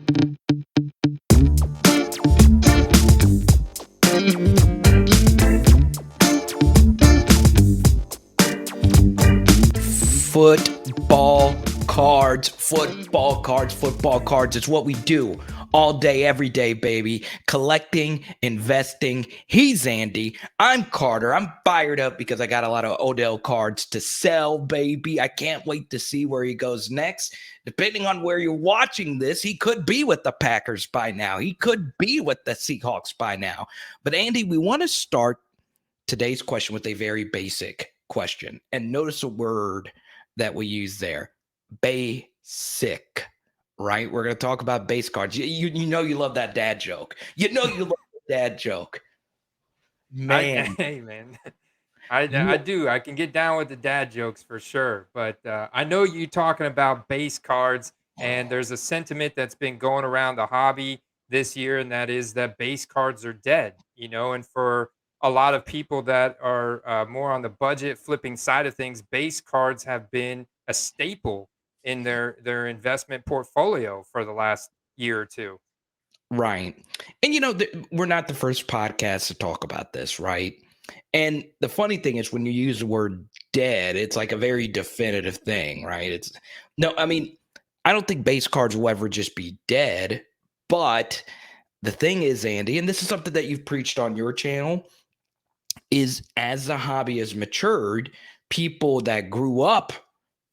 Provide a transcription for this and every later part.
Football cards, football cards, football cards. It's what we do all day, every day, baby. Collecting, investing. He's Andy. I'm Carter. I'm fired up because I got a lot of Odell cards to sell, baby. I can't wait to see where he goes next. Depending on where you're watching this, he could be with the Packers by now. He could be with the Seahawks by now. But Andy, we want to start today's question with a very basic question. And notice a word that we use there, basic, right? We're going to talk about base cards. You know you love that dad joke. You know you love the dad joke. Man. Hey man, I do. I can get down with the dad jokes for sure. But I know you talking about base cards, and there's a sentiment that's been going around the hobby this year, and that is that base cards are dead. And for a lot of people that are more on the budget flipping side of things, base cards have been a staple in their investment portfolio for the last year or two. Right. And we're not the first podcast to talk about this, right? And the funny thing is when you use the word dead, it's like a very definitive thing, right? I don't think base cards will ever just be dead, but the thing is, Andy, and this is something that you've preached on your channel, is as the hobby has matured, people that grew up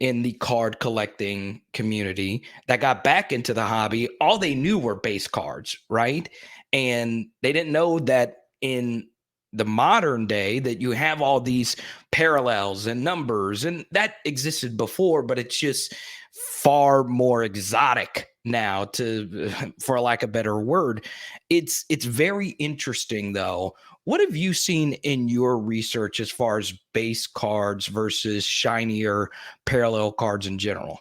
in the card collecting community that got back into the hobby, all they knew were base cards, right? And they didn't know that in the modern day that you have all these parallels and numbers, and that existed before, but it's just far more exotic now, to for lack of a better word. It's very interesting though. What have you seen in your research as far as base cards versus shinier parallel cards in general?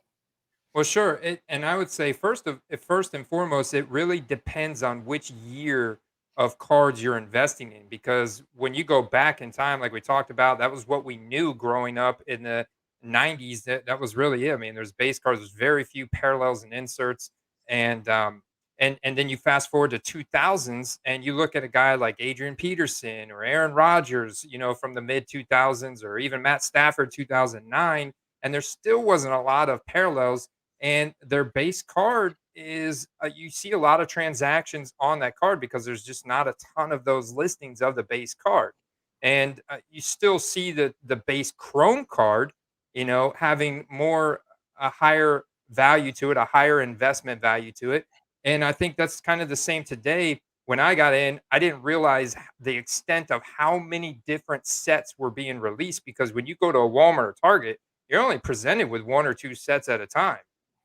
Well, sure. And I would say first and foremost, it really depends on which year of cards you're investing in. Because when you go back in time, like we talked about, that was what we knew growing up in the '90s. That was really it. I mean, there's base cards, there's very few parallels and inserts, and then you fast forward to 2000s, and you look at a guy like Adrian Peterson or Aaron Rodgers, from the mid 2000s, or even Matt Stafford 2009, and there still wasn't a lot of parallels, and their base card is you see a lot of transactions on that card because there's just not a ton of those listings of the base card, and you still see the base chrome card, having more a higher value to it, a higher investment value to it. And I think that's kind of the same today. When I got in, I didn't realize the extent of how many different sets were being released, because when you go to a Walmart or Target, you're only presented with one or two sets at a time.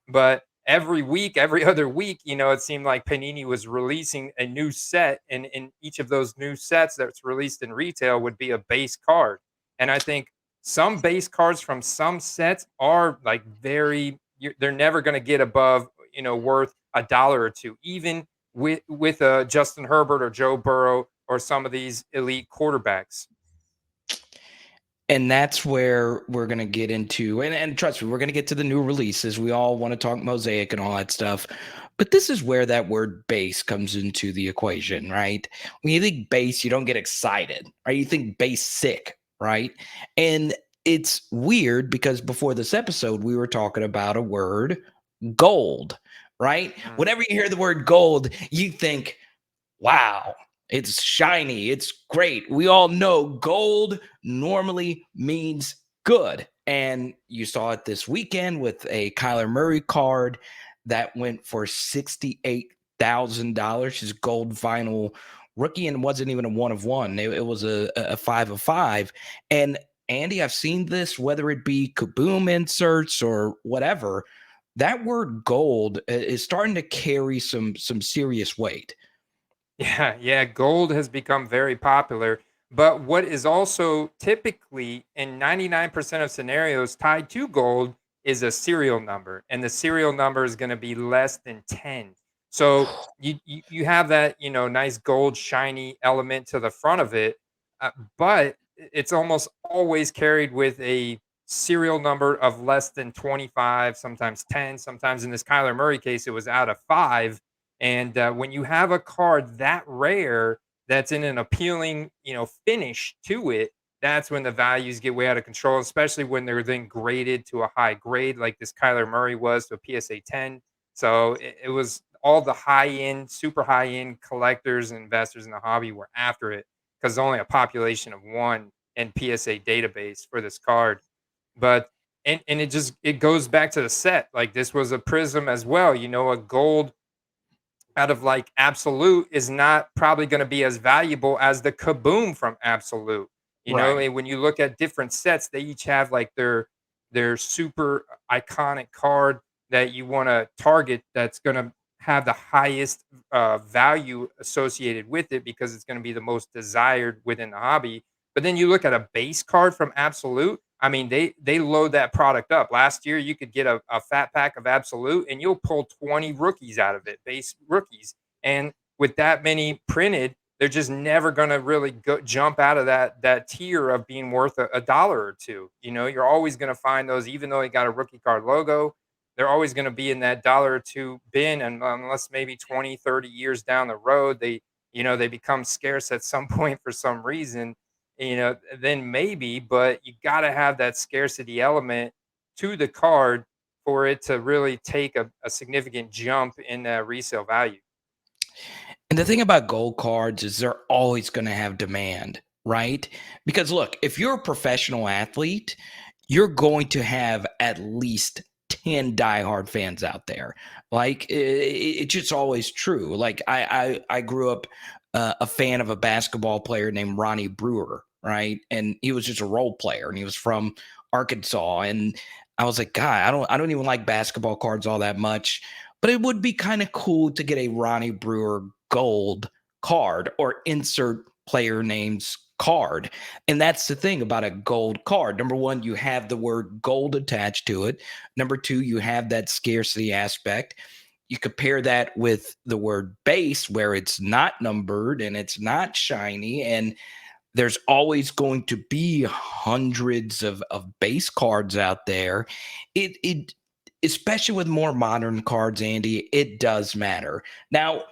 But every week, every other week, it seemed like Panini was releasing a new set, and in each of those new sets that's released in retail would be a base card. And I think some base cards from some sets are like they're never going to get above, worth a dollar or two, even with Justin Herbert or Joe Burrow or some of these elite quarterbacks. And that's where we're going to get into, and trust me, we're going to get to the new releases. We all want to talk mosaic and all that stuff. But this is where that word base comes into the equation, right? When you think base, you don't get excited, right? You think basic, right? And it's weird because before this episode, we were talking about a word, gold, right? Whenever you hear the word gold, you think, wow, it's shiny, it's great. We all know gold normally means good. And you saw it this weekend with a Kyler Murray card that went for $68,000. His gold vinyl rookie, and wasn't even a one of one. It was a 5 of 5. And Andy, I've seen this, whether it be Kaboom inserts or whatever, that word gold is starting to carry some serious weight. Yeah, gold has become very popular. But what is also typically in 99% of scenarios tied to gold is a serial number, and the serial number is going to be less than 10. So you have that, nice gold shiny element to the front of it, but it's almost always carried with a serial number of less than 25, sometimes 10, sometimes in this Kyler Murray case, it was out of 5. And when you have a card that rare, that's in an appealing, finish to it, that's when the values get way out of control, especially when they're then graded to a high grade, like this Kyler Murray was to a PSA 10. So it was all the high end, super high end collectors and investors in the hobby were after it because only a population of one in PSA database for this card. But and it goes back to the set. Like this was a prism as well, a gold out of like Absolute is not probably going to be as valuable as the Kaboom from Absolute. Right. And when you look at different sets, they each have like their super iconic card that you want to target that's going to have the highest value associated with it because it's going to be the most desired within the hobby. But then you look at a base card from Absolute. I mean, they load that product up. Last year, you could get a fat pack of Absolute, and you'll pull 20 rookies out of it, base rookies. And with that many printed, they're just never going to really jump out of that tier of being worth a dollar or two. You're always going to find those, even though they got a rookie card logo. They're always going to be in that dollar or two bin, and unless maybe 20, 30 years down the road, they become scarce at some point for some reason, then maybe, but you got to have that scarcity element to the card for it to really take a significant jump in resale value. And the thing about gold cards is they're always going to have demand, right? Because look, if you're a professional athlete, you're going to have at least 10 diehard fans out there. Like it's just always true. Like I grew up a fan of a basketball player named Ronnie Brewer, right? And he was just a role player and he was from Arkansas. And I was like, God, I don't even like basketball cards all that much. But it would be kind of cool to get a Ronnie Brewer gold card or insert player names card. And that's the thing about a gold card. Number one, you have the word gold attached to it. Number two, you have that scarcity aspect. You compare that with the word base, where it's not numbered and it's not shiny. And there's always going to be hundreds of base cards out there. It especially with more modern cards, Andy, it does matter. Now,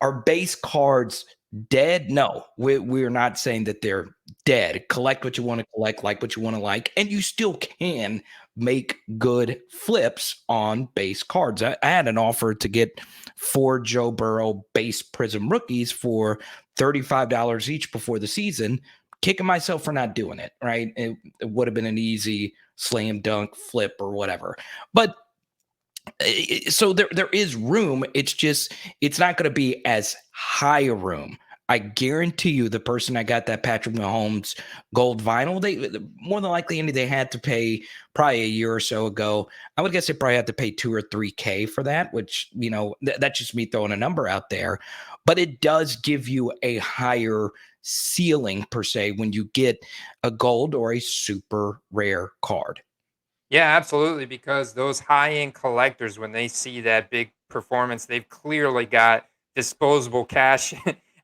are base cards dead? No, we're not saying that they're dead. Collect what you want to collect, like what you want to like, and you still can make good flips on base cards. I had an offer to get 4 Joe Burrow base Prism rookies for $35 each before the season. Kicking myself for not doing it, right? It would have been an easy slam dunk flip or whatever. But so there is room. It's not going to be as high a room. I guarantee you, the person I got that Patrick Mahomes gold vinyl, they more than likely they had to pay probably a year or so ago. I would guess they probably had to pay 2 or 3K for that, which that's just me throwing a number out there. But it does give you a higher ceiling per se when you get a gold or a super rare card. Yeah, absolutely. Because those high end collectors, when they see that big performance, they've clearly got disposable cash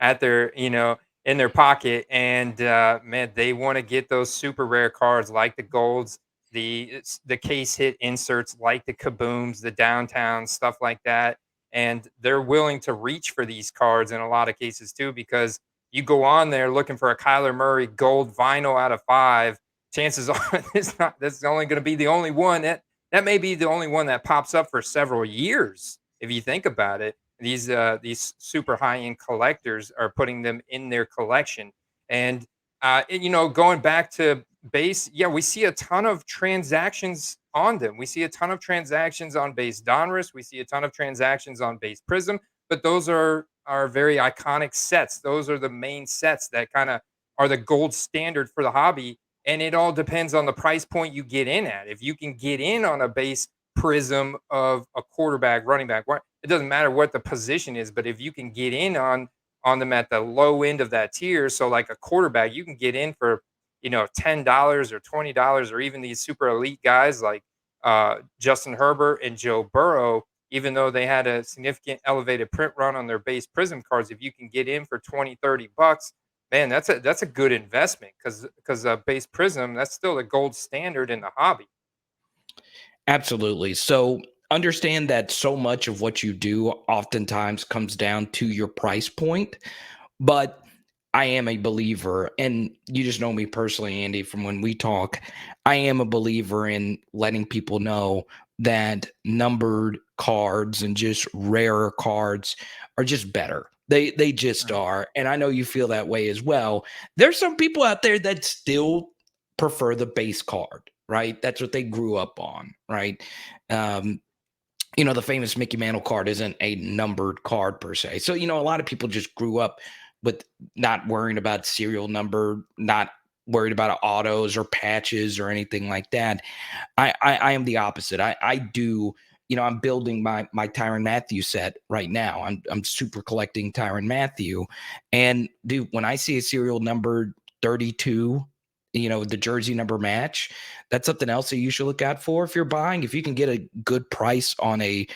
at in their pocket. And man, they want to get those super rare cards like the golds, the case hit inserts like the kabooms, the downtown stuff like that. And they're willing to reach for these cards in a lot of cases too, because you go on there looking for a Kyler Murray gold vinyl out of 5, chances are it's not that's only going to be the only one that may be the only one that pops up for several years if you think about it. These super high end collectors are putting them in their collection. And going back to base, yeah, we see a ton of transactions on them. We see a ton of transactions on base Donruss. We see a ton of transactions on base Prism. But those are very iconic sets. Those are the main sets that kind of are the gold standard for the hobby. And it all depends on the price point you get in at. If you can get in on a base Prism of a quarterback, running back, it doesn't matter what the position is, but if you can get in on them at the low end of that tier, so like a quarterback, you can get in for $10 or $20, or even these super elite guys like Justin Herbert and Joe Burrow. Even though they had a significant elevated print run on their base Prism cards, if you can get in for 20, $30, man, that's a good investment because base Prism, that's still the gold standard in the hobby. Absolutely. So understand that so much of what you do oftentimes comes down to your price point, but I am a believer, and you just know me personally, Andy, from when we talk. I am a believer in letting people know that numbered cards and just rarer cards are just better. They just Mm. are. And I know you feel that way as well. There's some people out there that still prefer the base card, right? That's what they grew up on, right? Um, the famous Mickey Mantle card isn't a numbered card per se. So, a lot of people just grew up with not worrying about serial number, not worried about autos or patches or anything like that. I am the opposite. I do, I'm building my Tyrann Matthew set right now. I'm super collecting Tyrann Matthew. And dude, when I see a serial number 32, the jersey number match, that's something else that you should look out for if you're buying. If you can get a good price on a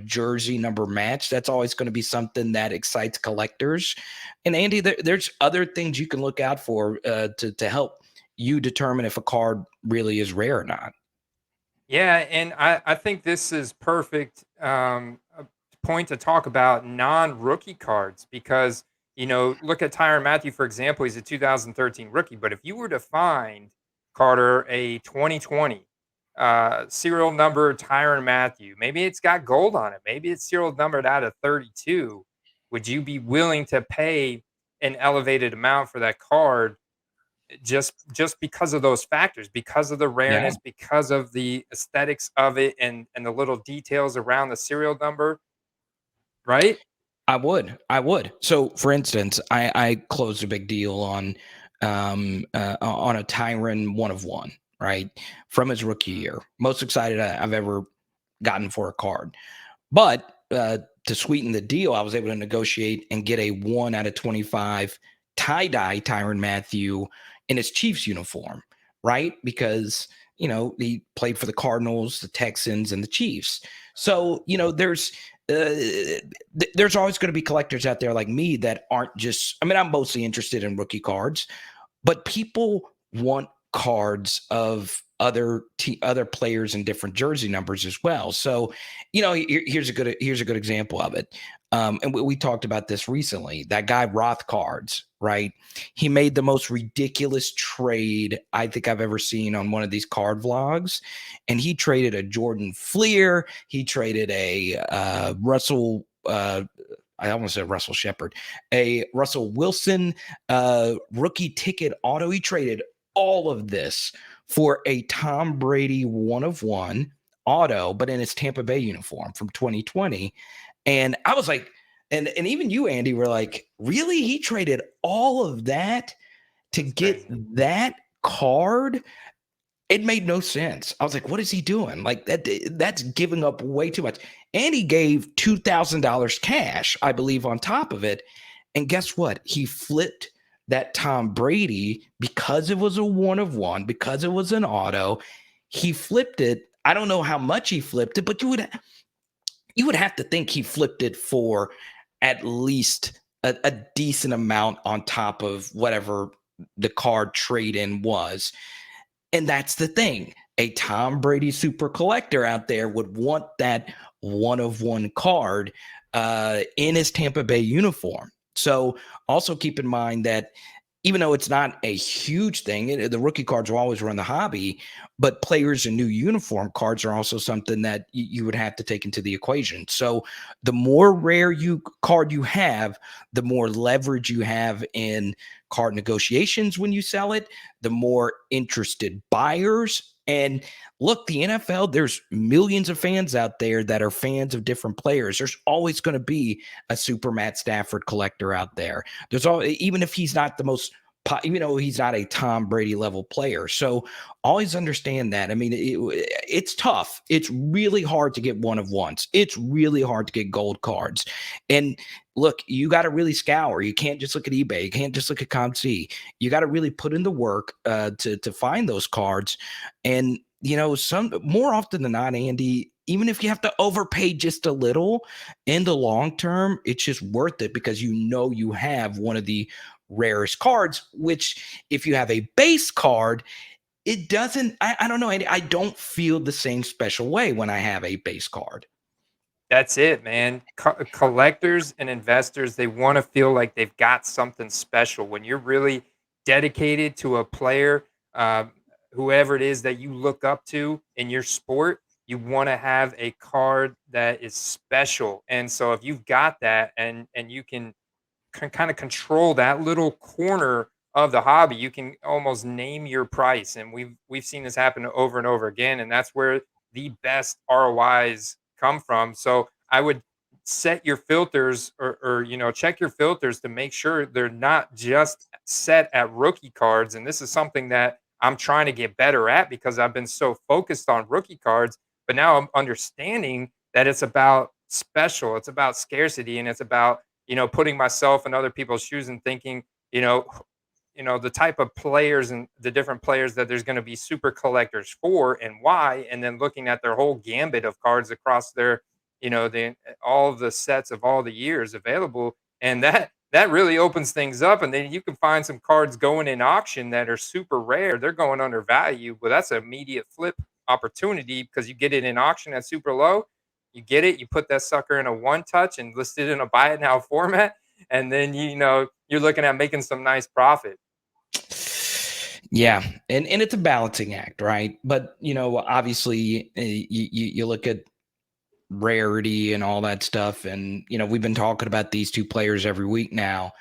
jersey number match, that's always going to be something that excites collectors. And Andy, there's other things you can look out for to help you determine if a card really is rare or not. Yeah, and I think this is perfect point to talk about non-rookie cards because look at Tyrann Matthew for example. He's a 2013 rookie, but if you were to find Carter a 2020 serial number Tyrann Matthew, maybe it's got gold on it, maybe it's serial numbered out of 32. Would you be willing to pay an elevated amount for that card just because of those factors, because of the Yeah. rareness, because of the aesthetics of it, and the little details around the serial number, right? I would. So, for instance, I closed a big deal on a Tyron 1 of 1, right, from his rookie Mm. year. Most excited I've ever gotten for a card. But to sweeten the deal, I was able to negotiate and get a 1/25 tie dye Tyron Matthew in his Chiefs uniform, right? Because he played for the Cardinals, the Texans, and the Chiefs. So there's always going to be collectors out there like me that aren't just. I mean, I'm mostly interested in rookie cards, but people want cards of other players and different jersey numbers as well. So, here's a good example of it. And we talked about this recently. That guy Roth Cards, right? He made the most ridiculous trade I think I've ever seen on one of these card vlogs, and he traded a Jordan Fleer. He traded a Russell. I almost said Russell Shepard, a Russell Wilson rookie ticket auto. He traded all of this for a Tom Brady 1 of 1 auto, but in his Tampa Bay uniform from 2020. And I was like, and even you, Andy, were like, really? He traded all of that to That's get crazy. that card? It made no sense. I was like, what is he doing? Like that's giving up way too much. And he gave $2,000 cash, I believe, on top of it. And guess what? He flipped that Tom Brady because it was a 1 of 1, because it was an auto. He flipped it. I don't know how much he flipped it, but you would have to think he flipped it for at least a decent amount on top of whatever the card trade in was. And that's the thing. A Tom Brady super collector out there would want that 1 of 1 card in his Tampa Bay uniform. So also keep in mind that even though it's not a huge thing, the rookie cards will always run the hobby, but players and new uniform cards are also something that you would have to take into the equation. So the more rare card you have, the more leverage you have in card negotiations when you sell it, the more interested buyers. And look, the NFL, there's millions of fans out there that are fans of different players. There's always going to be a super Matt Stafford collector out there. Even if he's not the most, he's not a Tom Brady level player. So always understand that. I mean, it's tough. It's really hard to get 1 of 1s. It's really hard to get gold cards. And look, you got to really scour. You can't just look at eBay. You can't just look at ComC. You got to really put in the work to find those cards. And some more often than not, Andy, even if you have to overpay just a little, in the long term, it's just worth it because you have one of the rarest cards. Which, if you have a base card, it doesn't, I don't know. I don't feel the same special way when I have a base card. That's it, man. Collectors and investors, they want to feel like they've got something special. When you're really dedicated to a player, uh, whoever it is that you look up to in your sport, you want to have a card that is special. And so if you've got that, and you can kind of control that little corner of the hobby, you can almost name your price. And we've seen this happen over and over again, and that's where the best ROIs come from. So I would set your filters, or check your filters to make sure they're not just set at rookie cards. And this is something that I'm trying to get better at, because I've been so focused on rookie cards, but now I'm understanding that it's about special, it's about scarcity, and it's about putting myself in other people's shoes and thinking, the type of players and the different players that there's going to be super collectors for, and why, and then looking at their whole gambit of cards across their, all of the sets of all the years available. And that really opens things up. And then you can find some cards going in auction that are super rare. They're going under value, but that's an immediate flip opportunity, because you get it in auction at super low. You get it, you put that sucker in a one touch and list it in a buy it now format, and then you're looking at making some nice profit. Yeah, and it's a balancing act, right? But obviously, you look at rarity and all that stuff, and we've been talking about these two players every week now,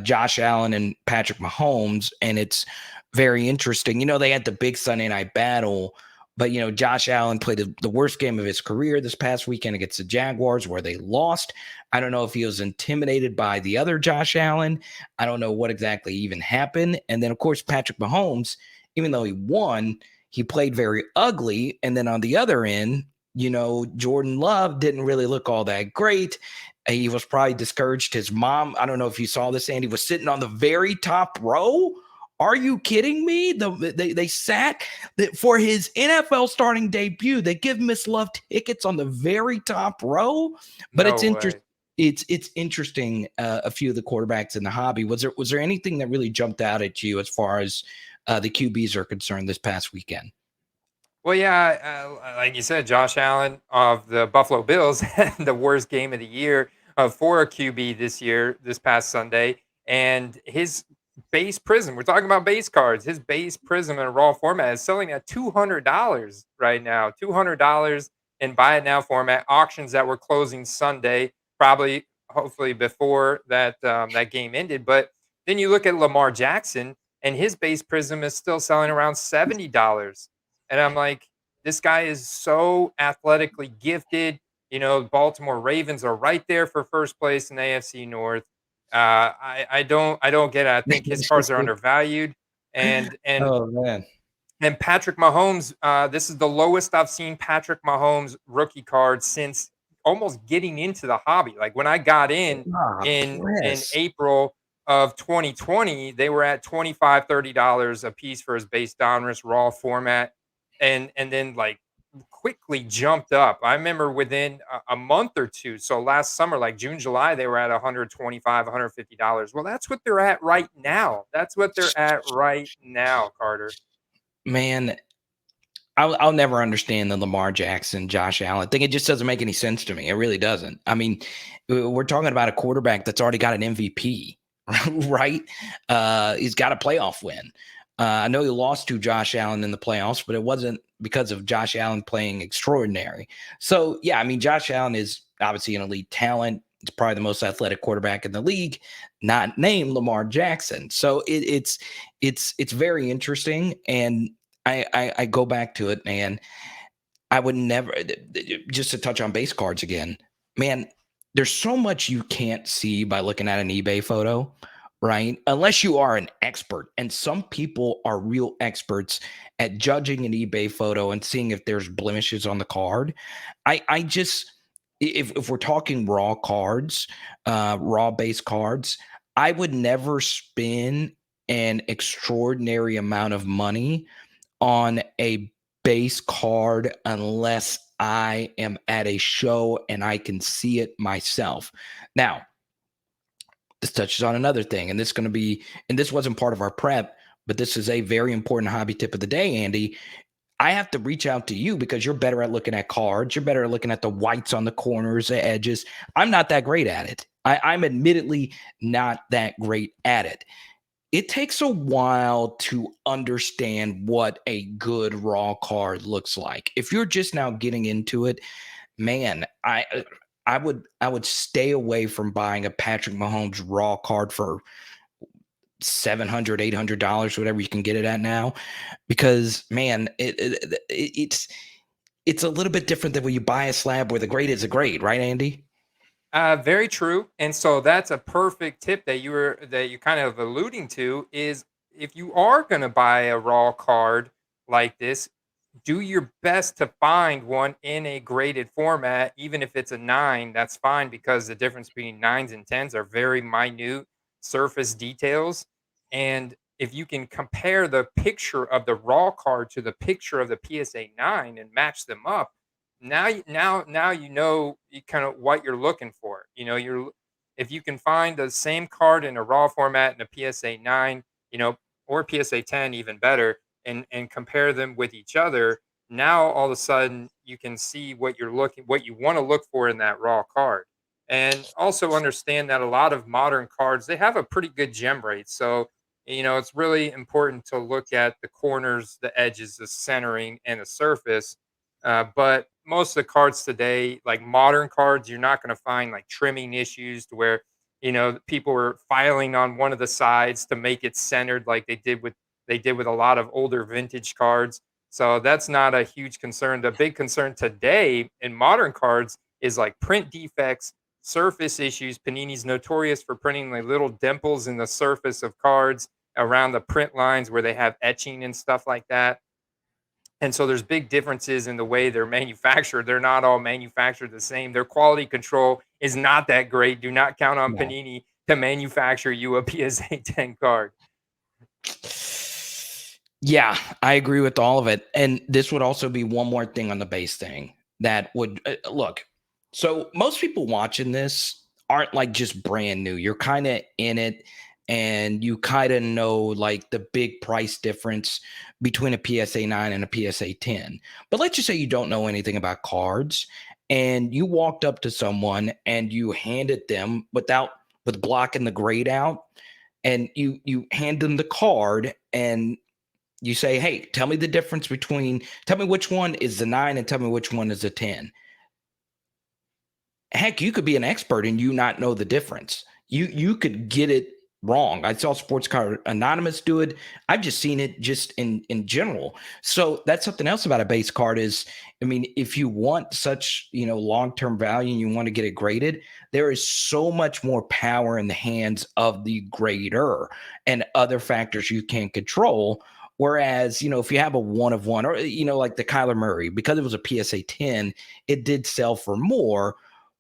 Josh Allen and Patrick Mahomes, and it's very interesting. They had the big Sunday night battle. But, Josh Allen played the worst game of his career this past weekend against the Jaguars, where they lost. I don't know if he was intimidated by the other Josh Allen. I don't know what exactly even happened. And then, of course, Patrick Mahomes, even though he won, he played very ugly. And then on the other end, Jordan Love didn't really look all that great. He was probably discouraged. His mom, I don't know if you saw this, Andy, was sitting on the very top row. Are you kidding me? They sat for his NFL starting debut. They give Miss Love tickets on the very top row. But No it's way. interesting. It's interesting. A few of the quarterbacks in the hobby. Was there anything that really jumped out at you as far as the QBs are concerned this past weekend? Well, yeah, like you said, Josh Allen of the Buffalo Bills had the worst game of the year for a QB this past Sunday. And his base prism, we're talking about base cards, his base prism in a raw format is selling at $200 right now. $200 in buy it now format, auctions that were closing Sunday, probably, hopefully before that game ended. But then you look at Lamar Jackson, and his base prism is still selling around $70. And I'm like, this guy is so athletically gifted. Baltimore Ravens are right there for first place in the AFC North. I don't get it. I think his cards are undervalued. And Oh man. and Patrick Mahomes, this is the lowest I've seen Patrick Mahomes rookie card since almost getting into the hobby. Like when I got in April of 2020, they were at $25, $30 a piece for his base Donruss raw format. And then like quickly jumped up. I remember within a month or two. So last summer, like June, July, they were at $125, $150. Well, that's what they're at right now. That's what they're at right now, Carter. Man, I'll never understand the Lamar Jackson, Josh Allen thing. It just doesn't make any sense to me. It really doesn't. I mean, we're talking about a quarterback that's already got an MVP, right? He's got a playoff win. I know he lost to Josh Allen in the playoffs, but it wasn't because of Josh Allen playing extraordinary. So, yeah, I mean, Josh Allen is obviously an elite talent. He's probably the most athletic quarterback in the league, not named Lamar Jackson. So it's very interesting. And I go back to it, man. I would never, just to touch on base cards again, man, there's so much you can't see by looking at an eBay photo, right? Unless you are an expert. And some people are real experts at judging an eBay photo and seeing if there's blemishes on the card. I just, if we're talking raw cards, raw base cards, I would never spend an extraordinary amount of money on a base card unless I am at a show and I can see it myself. Now, this touches on another thing, and this wasn't part of our prep, but this is a very important hobby tip of the day, Andy. I have to reach out to you because you're better at looking at cards. You're better at looking at the whites on the corners, the edges. I'm not that great at it. I'm admittedly not that great at it. It takes a while to understand what a good raw card looks like. If you're just now getting into it, man, I would stay away from buying a Patrick Mahomes raw card for 700, $800, whatever you can get it at now, because man, it's a little bit different than when you buy a slab where the grade is a grade, right, Andy? Very true. And so that's a perfect tip that you kind of alluding to is if you are going to buy a raw card like this, do your best to find one in a graded format, even if it's a 9, that's fine because the difference between 9s and 10s are very minute surface details. And if you can compare the picture of the raw card to the picture of the PSA 9 and match them up, now you know kind of what you're looking for. If you can find the same card in a raw format and a PSA 9, or PSA 10 even better, and compare them with each other, now all of a sudden you can see what you want to look for in that raw card. And also understand that a lot of modern cards, they have a pretty good gem rate. So, it's really important to look at the corners, the edges, the centering, and the surface. But most of the cards today, like modern cards, you're not going to find like trimming issues to where, people were filing on one of the sides to make it centered like they did with a lot of older vintage cards. So that's not a huge concern. The big concern today in modern cards is like print defects, surface issues. Panini's notorious for printing like little dimples in the surface of cards around the print lines where they have etching and stuff like that. And so there's big differences in the way they're manufactured. They're not all manufactured the same. Their quality control is not that great. Do not count on No. Panini to manufacture you a PSA 10 card. Yeah, I agree with all of it. And this would also be one more thing on the base thing that would look. So most people watching this aren't like just brand new. You're kind of in it and you kind of know like the big price difference between a PSA 9 and a PSA 10. But let's just say you don't know anything about cards and you walked up to someone and you handed them with blocking the grade out and you hand them the card and you say, "Hey, tell me which one is the 9 and tell me which one is the 10." Heck, you could be an expert and you not know the difference. You could get it wrong. I saw Sports Card Anonymous do it. I've just seen it just in general. So that's something else about a base card is, I mean, if you want such, long-term value and you want to get it graded, there is so much more power in the hands of the grader and other factors you can control. Whereas, if you have a one of one or, like the Kyler Murray, because it was a PSA 10, it did sell for more.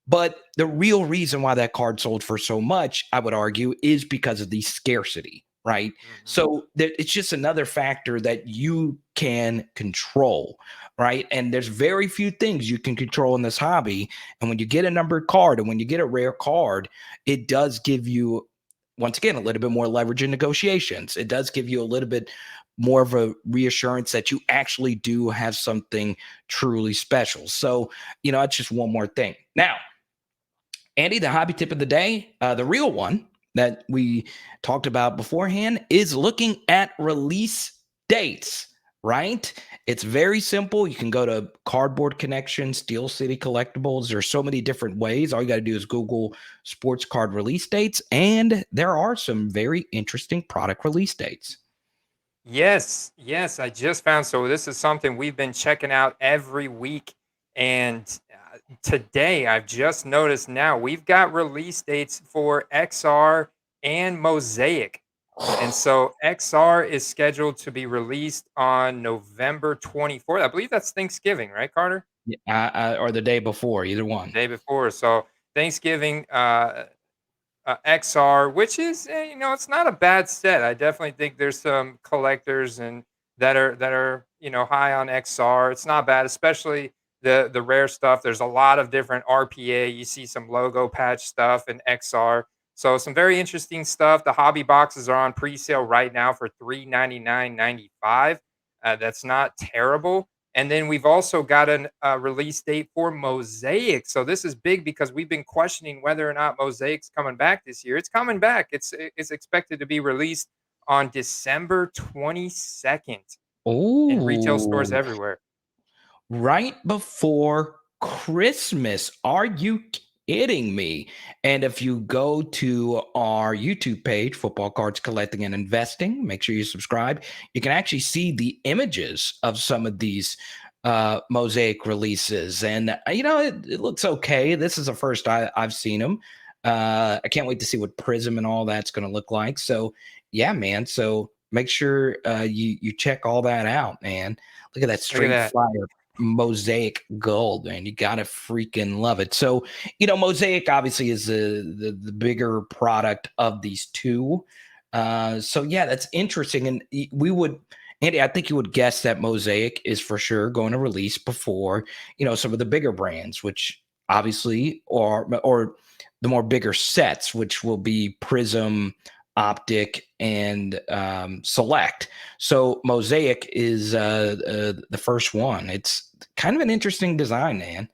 But the real reason why that card sold for so much, I would argue, is because of the scarcity, right? Mhm. So it's just another factor that you can control, right? And there's very few things you can control in this hobby. And when you get a numbered card and when you get a rare card, it does give you, once again, a little bit more leverage in negotiations. It does give you a little bit more of a reassurance that you actually do have something truly special. So, it's just one more thing. Now, Andy, the hobby tip of the day, the real one that we talked about beforehand, is looking at release dates, right? It's very simple. You can go to Cardboard Connection, Steel City Collectibles. There's so many different ways. All you got to do is Google sports card release dates, and there are some very interesting product release dates. Yes, yes, I just found so this is something we've been checking out every week. And today I've just noticed now we've got release dates for XR and Mosaic. And so XR is scheduled to be released on November 24th. I believe that's Thanksgiving, right, Carter? Yeah, or the day before, either one. Day before. So Thanksgiving, XR, which is it's not a bad set. I definitely think there's some collectors and that are high on XR. It's not bad, especially the rare stuff. There's a lot of different RPA. You see some logo patch stuff in XR. So some very interesting stuff. The hobby boxes are on pre-sale right now for $399.95. That's not terrible. And then we've also got a release date for Mosaic. So this is big because we've been questioning whether or not Mosaic's coming back this year. It's coming back. It's expected to be released on December 22nd in retail stores Oh, everywhere. right before Christmas. Are you kidding me? And if you go to our YouTube page, Football Cards Collecting and Investing, make sure you subscribe. You can actually see the images of some of these Mosaic releases. And, it looks okay. This is the first I've seen them. I can't wait to see what Prism and all that's going to look like. So, yeah, man. So make sure you check all that out, man. Look at that Look at straight that. fire mosaic gold, man. You gotta freaking love it. So, mosaic obviously is the bigger product of these two. So yeah, that's interesting. And we would, Andy, I think you would guess that mosaic is for sure going to release before, some of the bigger brands, which obviously or the more bigger sets, which will be Prism, Optic, and Select. So Mosaic is the first one. It's kind of an interesting design, man.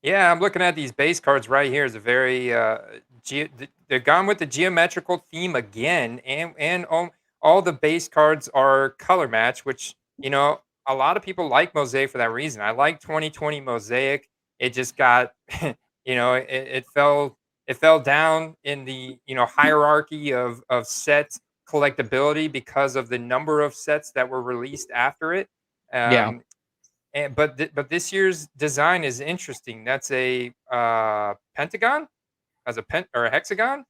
Yeah, I'm looking at these base cards right here. Is a very they're gone with the geometrical theme again, and all the base cards are color match, which a lot of people like Mosaic for that reason. I like 2020 Mosaic. It just got it fell down in the hierarchy of set collectability because of the number of sets that were released after it. Yeah. Um, but this year's design is interesting. That's a pentagon as a pen or a hexagon.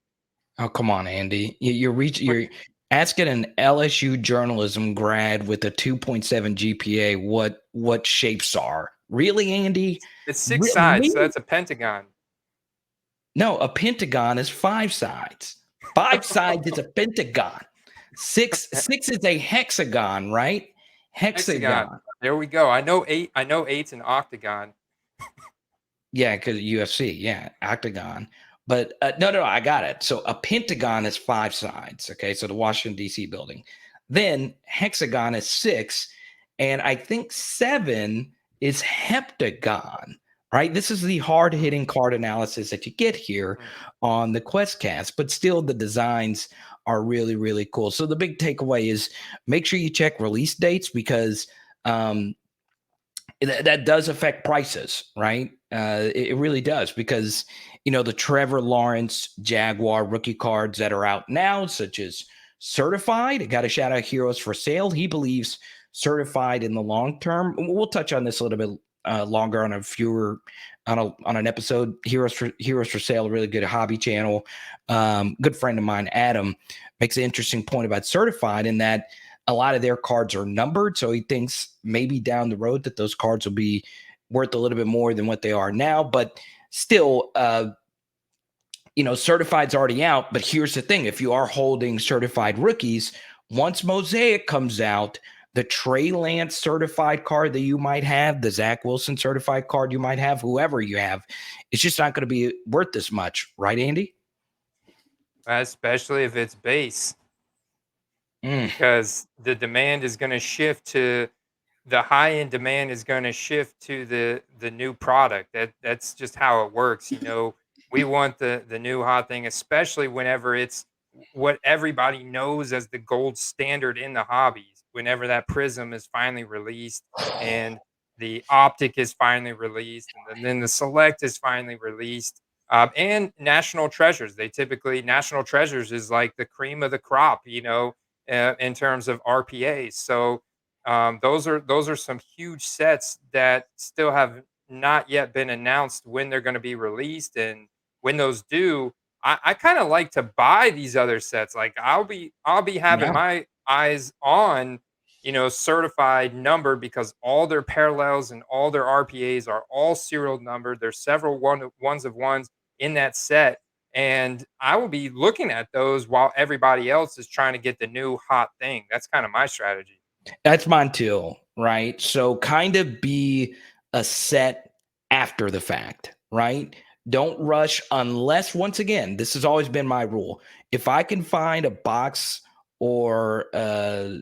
Oh, come on, Andy. What You're asking an LSU journalism grad with a 2.7 GPA what shapes are. Really, Andy? it's six sides, so Me? that's a pentagon. No, a pentagon is five sides. Five sides is a pentagon. Six is a hexagon, right? Hexagon. Hexagon. There we go. I know eight's an octagon. Yeah, because UFC, yeah, octagon. But no, I got it. So a pentagon is five sides. Okay, so the Washington D.C. building. Then hexagon is six, and I think seven is heptagon. Right. This is the hard hitting card analysis that you get here Mm. on the QuestCast, but still the designs are really, really cool. So the big takeaway is make sure you check release dates because that does affect prices, right? It really does because the Trevor Lawrence Jaguar rookie cards that are out now, such as Certified. I got to shout out Heroes for Sale. He believes Certified in the long term. We'll touch on this a little bit longer on on an episode. Heroes for Sale, a really good hobby channel. Good friend of mine, Adam, makes an interesting point about Certified in that a lot of their cards are numbered. So he thinks maybe down the road that those cards will be worth a little bit more than what they are now. But still, certified's already out. But here's the thing. If you are holding certified rookies, once Mosaic comes out, the Trey Lance certified card that you might have, the Zach Wilson certified card you might have, whoever you have, it's just not going to be worth this much. Right, Andy? Especially if it's base, Mm, because the high end demand is going to shift to the new product. That's just how it works. We want the new hot thing, especially whenever it's what everybody knows as the gold standard in the hobbies. Whenever that Prism is finally released and the Optic is finally released, and then the Select is finally released, and National Treasures. National Treasures is like the cream of the crop, in terms of RPAs. So those are some huge sets that still have not yet been announced when they're going to be released, and when those do, I kind of like to buy these other sets. Like I'll be having yeah. my eyes on certified numbered because all their parallels and all their RPAs are all serial numbered. There's several ones of ones in that set, and I will be looking at those while everybody else is trying to get the new hot thing. That's kind of my strategy. That's mine too, right? So kind of be a set after the fact, right? Don't rush unless, once again, this has always been my rule. If I can find a box or a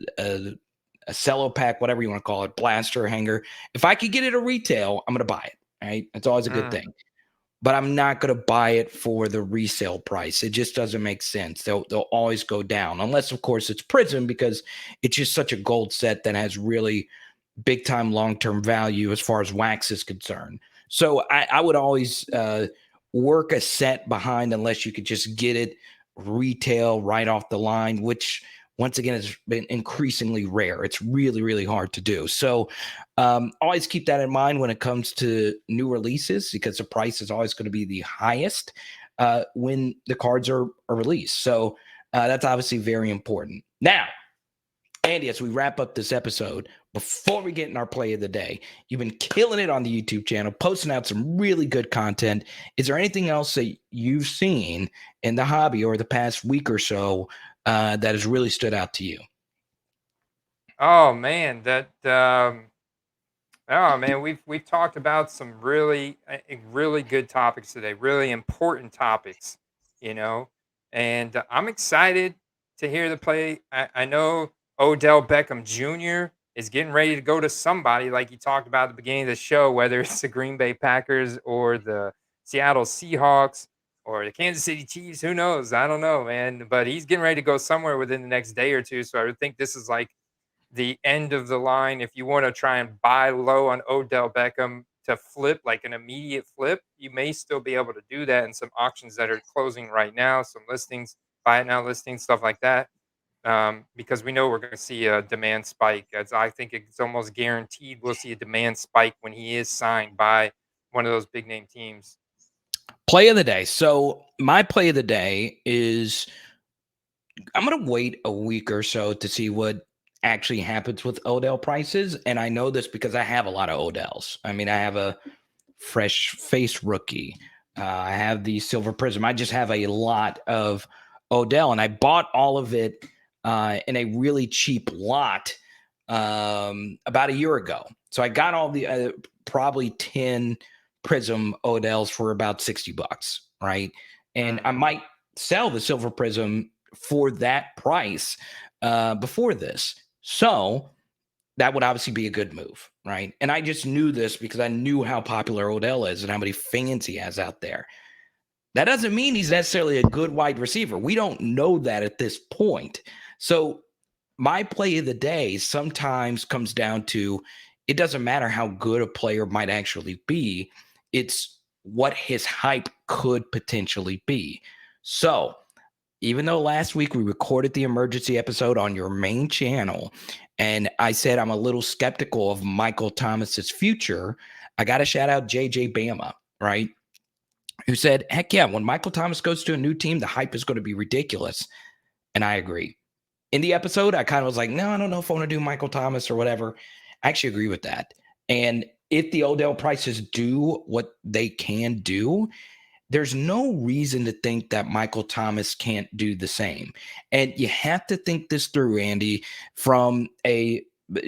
cello pack, whatever you want to call it, blaster hanger, if I could get it at retail, I'm going to buy it. Right? It's always a good thing. But I'm not going to buy it for the resale price. It just doesn't make sense. They'll always go down, unless, of course, it's Prism, because it's just such a gold set that has really big time long term value as far as wax is concerned. So I would always work a set behind unless you could just get it retail right off the line, which once again has been increasingly rare. It's really, really hard to do. So always keep that in mind when it comes to new releases, because the price is always going to be the highest when the cards are released. So that's obviously very important. Now, Andy, as we wrap up this episode, before we get in our play of the day, you've been killing it on the YouTube channel, posting out some really good content. Is there anything else that you've seen in the hobby or the past week or so that has really stood out to you? Oh man, oh man, we've talked about some really good topics today, really important topics, you know, and I'm excited to hear the play. I know Odell Beckham Jr. is getting ready to go to somebody, like you talked about at the beginning of the show, whether it's the Green Bay Packers or the Seattle Seahawks or the Kansas City Chiefs. Who knows? I don't know, man. But he's getting ready to go somewhere within the next day or two. So I would think this is like the end of the line. If you want to try and buy low on Odell Beckham to flip, like an immediate flip, you may still be able to do that in some auctions that are closing right now, some listings, buy it now listings, stuff like that. Because we know we're going to see a demand spike. As I think it's almost guaranteed we'll see a demand spike when he is signed by one of those big name teams. Play of the day. So my play of the day is I'm going to wait a week or so to see what actually happens with Odell prices. And I know this because I have a lot of Odells. I mean, I have a fresh face rookie. I have the silver prism. I just have a lot of Odell, and I bought all of it in a really cheap lot about a year ago. So I got all the probably 10 prism Odells for about $60, right? And I might sell the silver prism for that price before this. So that would obviously be a good move, right? And I just knew this because I knew how popular Odell is and how many fans he has out there. That doesn't mean he's necessarily a good wide receiver. We don't know that at this point. So my play of the day sometimes comes down to it doesn't matter how good a player might actually be. It's what his hype could potentially be. So even though last week we recorded the emergency episode on your main channel, and I said I'm a little skeptical of Michael Thomas's future, I got to shout out JJ Bama, right? Who said, heck yeah, when Michael Thomas goes to a new team, the hype is going to be ridiculous. And I agree. In the episode, I kind of was like, no, I don't know if I want to do Michael Thomas or whatever. I actually agree with that. And if the Odell prices do what they can do, there's no reason to think that Michael Thomas can't do the same. And you have to think this through, Andy, from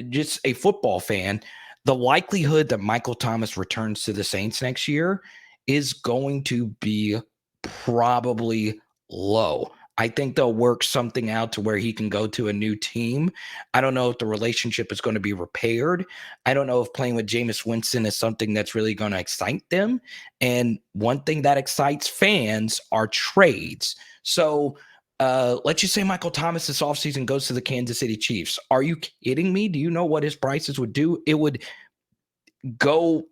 just a football fan. The likelihood that Michael Thomas returns to the Saints next year is going to be probably low. I think they'll work something out to where he can go to a new team. I don't know if the relationship is going to be repaired. I don't know if playing with Jameis Winston is something that's really going to excite them. And one thing that excites fans are trades. So let's just say Michael Thomas this offseason goes to the Kansas City Chiefs. Are you kidding me? Do you know what his prices would do? It would go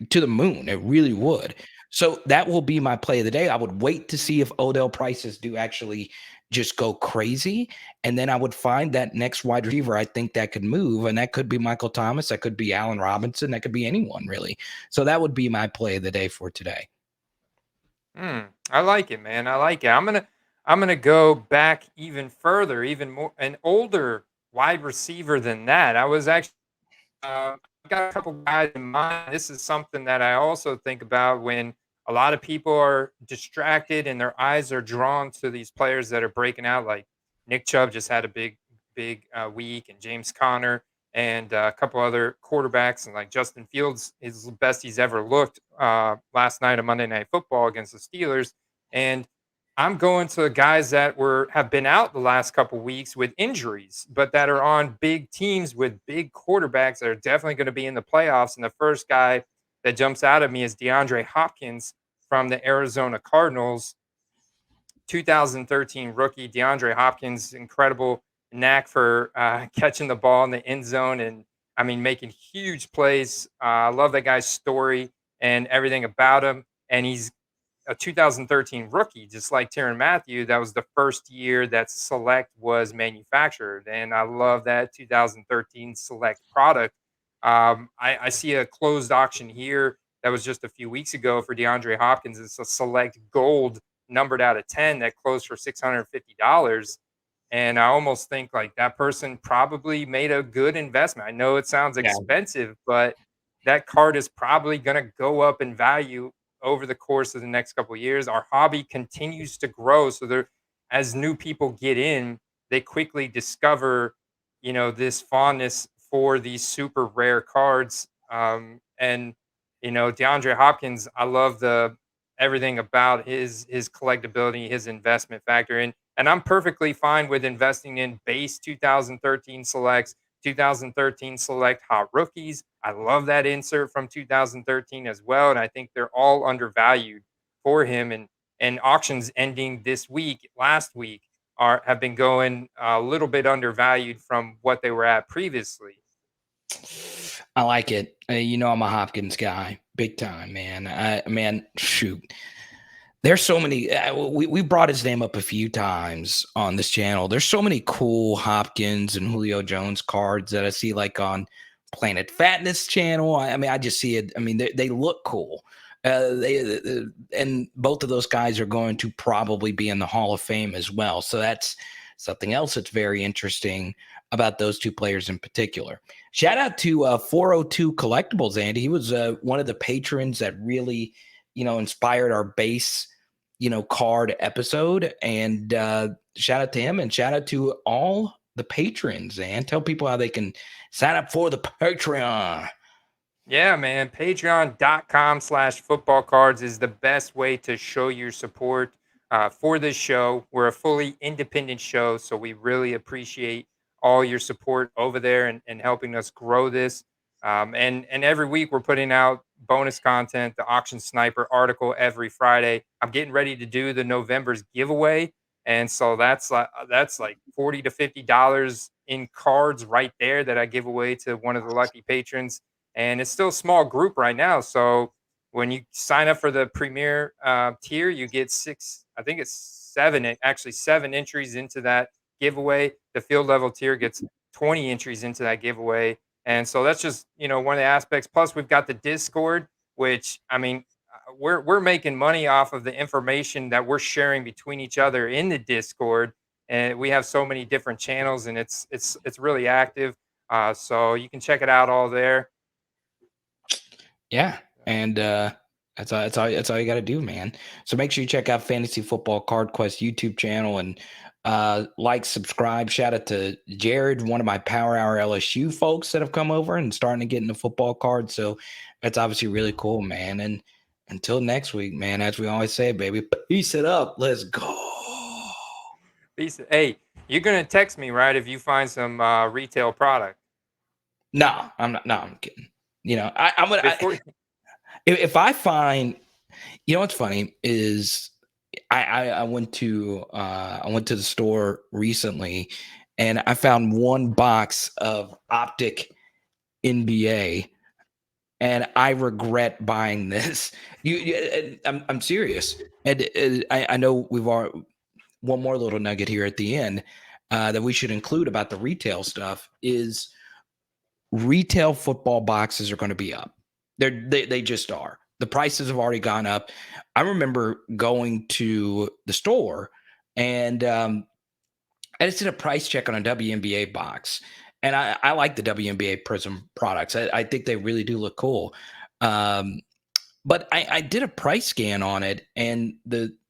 to the moon. It really would. So that will be my play of the day. I would wait to see if Odell prices do actually just go crazy. And then I would find that next wide receiver I think that could move. And that could be Michael Thomas. That could be Allen Robinson. That could be anyone, really. So that would be my play of the day for today. I like it, man. I like it. I'm gonna go back even further, even more, an older wide receiver than that. I was actually I've got a couple guys in mind. This is something that I also think about when a lot of people are distracted and their eyes are drawn to these players that are breaking out. Like Nick Chubb just had a big week, and James Conner. and a couple other quarterbacks, and like Justin Fields is the best he's ever looked last night on Monday Night Football against the Steelers. And I'm going to guys that have been out the last couple weeks with injuries, but that are on big teams with big quarterbacks that are definitely going to be in the playoffs. And the first guy that jumps out at me is DeAndre Hopkins from the Arizona Cardinals. 2013 rookie DeAndre Hopkins, incredible knack for catching the ball in the end zone, and I mean making huge plays. I love that guy's story and everything about him. And he's a 2013 rookie, just like Tyrann Mathieu. That was the first year that Select was manufactured, and I love that 2013 Select product. I see a closed auction here that was just a few weeks ago for DeAndre Hopkins. It's a Select Gold numbered out of 10 that closed for $650. And I almost think like that person probably made a good investment. I know it sounds Yeah. expensive, but that card is probably going to go up in value over the course of the next couple of years. Our hobby continues to grow. So there, as new people get in, they quickly discover, this fondness for these super rare cards. And DeAndre Hopkins, I love everything about his collectability, his investment factor. And I'm perfectly fine with investing in base 2013 selects, 2013 select hot rookies. I love that insert from 2013 as well, and I think they're all undervalued for him. And auctions ending this week, last week, have been going a little bit undervalued from what they were at previously. I like it. I'm a Hopkins guy, big time, man. Shoot. There's so many. We brought his name up a few times on this channel. There's so many cool Hopkins and Julio Jones cards that I see like on Planet Fatness channel. I just see it. I mean, they look cool. And both of those guys are going to probably be in the Hall of Fame as well. So that's something else that's very interesting about those two players in particular. Shout out to 402 Collectibles, Andy. He was one of the patrons that really, inspired our base, card episode. And shout out to him, and shout out to all the patrons, and tell people how they can sign up for the Patreon. Yeah, man. Patreon.com/football cards is the best way to show your support for this show. We're a fully independent show, so we really appreciate all your support over there and helping us grow this. And every week we're putting out bonus content, the Auction Sniper article every Friday. I'm getting ready to do the November's giveaway, and so that's like $40 to $50 in cards right there that I give away to one of the lucky patrons. And it's still a small group right now. So when you sign up for the premier tier, you get seven entries into that giveaway. The field level tier gets 20 entries into that giveaway. And so that's just, one of the aspects. Plus we've got the Discord, which, we're making money off of the information that we're sharing between each other in the Discord. And we have so many different channels, and it's really active. So you can check it out all there. Yeah, and that's all you got to do, man. So make sure you check out Fantasy Football Card Quest YouTube channel, and subscribe. Shout out to Jared, one of my Power Hour LSU folks that have come over and starting to get into football cards. So that's obviously really cool, man. And until next week, man, as we always say, baby, peace it up. Let's go. Peace. Hey, you're gonna text me, right, if you find some retail product? No, I'm not. No, I'm kidding. I'm gonna. If I find, what's funny is I went to the store recently, and I found one box of Optic NBA, and I regret buying this. I'm serious, and I know we've already one more little nugget here at the end that we should include about the retail stuff is retail football boxes are going to be up. They just are. The prices have already gone up. I remember going to the store and I just did a price check on a WNBA box. And I like the WNBA Prism products. I think they really do look cool. But I did a price scan on it, and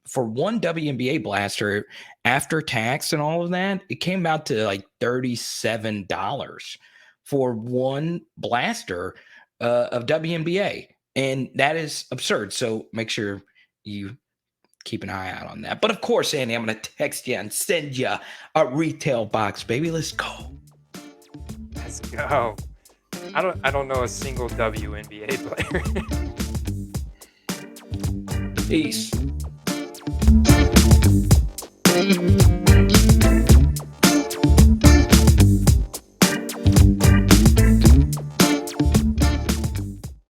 for one WNBA blaster, after tax and all of that, it came out to like $37 for one blaster of WNBA. And that is absurd. So make sure you keep an eye out on that. But of course, Andy, I'm going to text you and send you a retail box, baby. Let's go. Let's go. I don't know a single WNBA player. Peace.